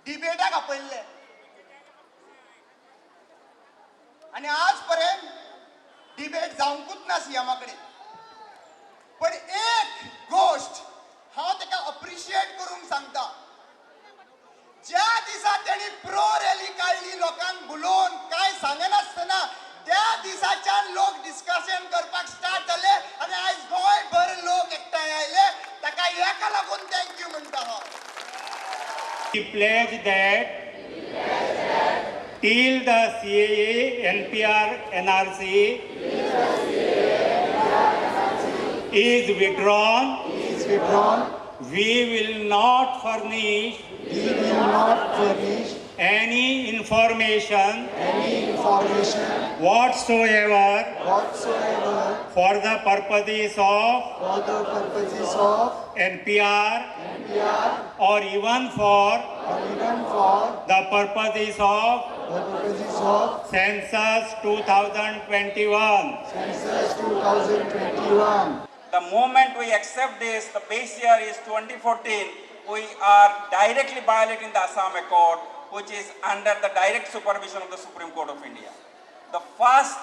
डिबेटाक आपयल्ले आणि आजपर्यंत डिबेट जावंकूच ना सीएमा कडेन. पण एक गोष्ट हांव ताका अप्रिशिएट करूंक सांगता. ज्या दिसा त्यांनी प्रो रॅली काढली लोकांक बुलोवन काय सांगनासतना त्या दिसाच्यान लोक डिस्कशन करपाक स्टार्ट जाले आणि आयज गोंयभर लोक एकठांय आयले. ताका हेका लागून थँक्यू म्हणटा हांव. We pledge that till the CAA, NPR, NRC is withdrawn, we will not furnish any information whatsoever for the purposes of NPR or even for the purposes of census 2021. The moment we accept this, the base year is 2014, we are directly violating the Assam Accord, which is under the direct supervision of the Supreme Court of India. The first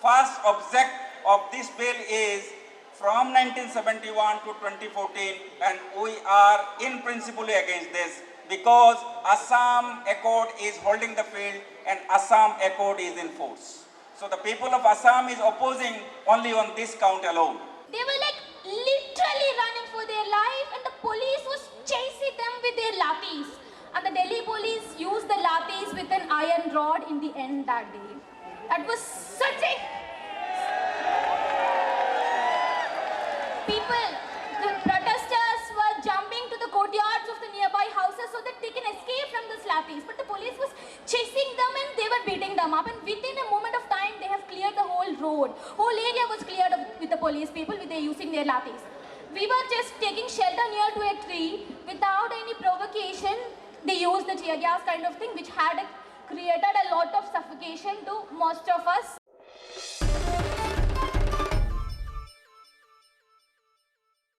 object of this bill is from 1971 to 2014, and we are in principle against this because Assam Accord is holding the field and Assam Accord is in force. So the people of Assam is opposing only on this count alone. They were like literally running for their life and the police was chasing them with their lathis. And the Delhi police used the lathis with an iron rod in the end that day. That was such a... People, the protesters were jumping to the courtyards of the nearby houses so that they can escape from the lathis. But the police was chasing them and they were beating them up. And within a moment of time, they have cleared the whole road. Whole area was cleared with the police people using their lathis. We were just taking shelter near to a tree without any provocation. They used the tear gas kind of thing, which had created a lot of suffocation to most of us.